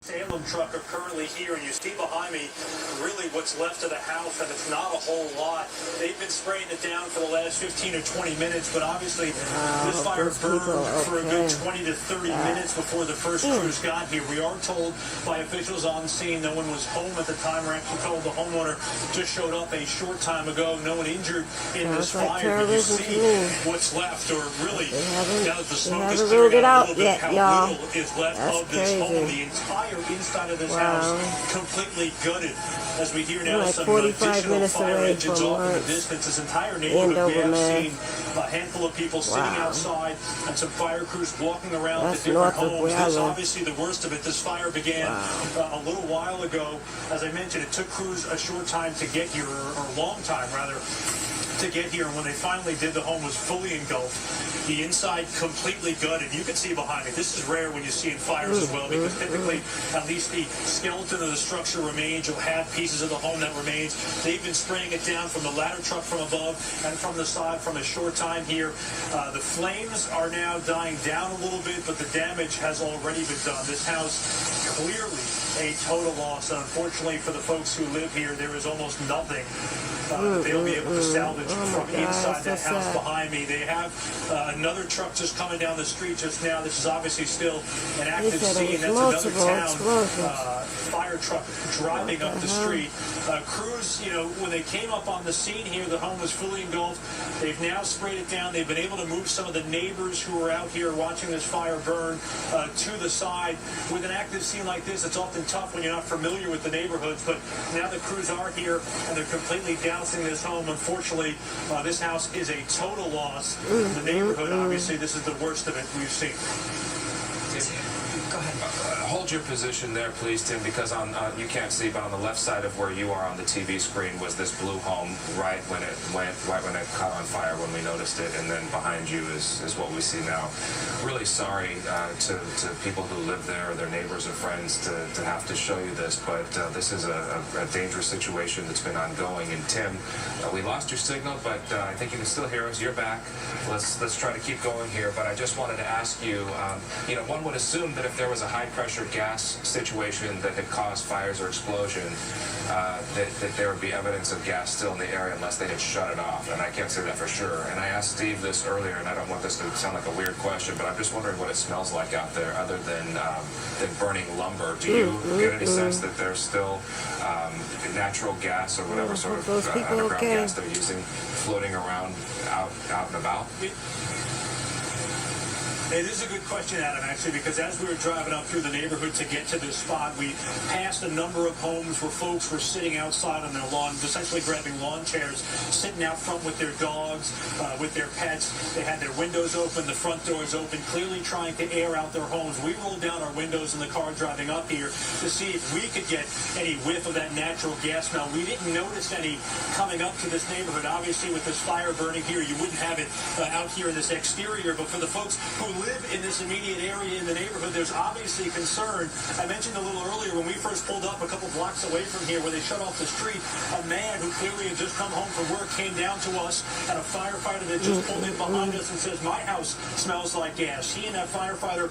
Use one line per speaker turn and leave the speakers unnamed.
Salem truck are currently here, and you see behind me really what's left of the house, and it's not a whole lot. They've been spraying it down for the last 15 or 20 minutes, but obviously this fire burned for a good 20 to 30 minutes before the first crews got here. We are told by officials on scene no one was home at the time. We're actually told the homeowner just showed up a short time ago. No one injured in this fire, but you see what's left, or really, now that the smoke is clearing out a little bit, how little is left of this home. The entire inside of this house completely gutted. As we hear now some additional fire engines off in the distance. This entire neighborhood, we have seen a handful of people sitting outside and some fire crews walking around to different homes. This obviously the worst of it. This fire began a little while ago. As I mentioned, it took crews a short time to get here, or a long time rather, to get here. And when they finally did, the home was fully engulfed. The inside completely gutted. You can see behind me. This is rare when you see in fires as well, because typically at least the skeleton of the structure remains. You'll have pieces of the home that remains. They've been spraying it down from the ladder truck from above and from the side from a short time here. The flames are now dying down a little bit, but the damage has already been done. This house clearly a total loss. Unfortunately for the folks who live here, there is almost nothing they'll be able to salvage from inside that house behind me. They have another truck just coming down the street just now. This is obviously still an active scene. That's another town fire truck driving up the street. Crews, when they came up on the scene here, the home was fully engulfed. They've now sprayed it down. They've been able to move some of the neighbors who were out here watching this fire burn to the side. With an active scene like this, it's often tough when you're not familiar with the neighborhoods, but now the crews are here and they're completely dousing this home. Unfortunately, this house is a total loss. The neighborhood, obviously, this is the worst of it we've seen.
Go ahead. Hold your position there, please, Tim, because you can't see, but on the left side of where you are on the TV screen was this blue home right when it caught on fire when we noticed it, and then behind you is what we see now. Really sorry to people who live there, or their neighbors or friends, to have to show you this, but this is a dangerous situation that's been ongoing. And Tim, we lost your signal, but I think you can still hear us. You're back. Let's try to keep going here. But I just wanted to ask you, one would assume that if there was a high-pressure gas situation that had caused fires or explosion, that there would be evidence of gas still in the area unless they had shut it off, and I can't say that for sure. And I asked Steve this earlier, and I don't want this to sound like a weird question, but I'm just wondering what it smells like out there other than burning lumber. Do you get any sense that there's still natural gas or whatever sort of underground gas they're using floating around out and about?
It is a good question, Adam, actually, because as we were driving up through the neighborhood to get to this spot, we passed a number of homes where folks were sitting outside on their lawn, essentially grabbing lawn chairs, sitting out front with their dogs, with their pets. They had their windows open, the front doors open, clearly trying to air out their homes. We rolled down our windows in the car driving up here to see if we could get any whiff of that natural gas smell. We didn't notice any coming up to this neighborhood. Obviously, with this fire burning here, you wouldn't have it out here in this exterior, but for the folks who live in this immediate area in the neighborhood, there's obviously concern. I mentioned a little earlier when we first pulled up a couple blocks away from here where they shut off the street, a man who clearly had just come home from work came down to us, and a firefighter that just pulled in behind us and says, "My house smells like gas." He and that firefighter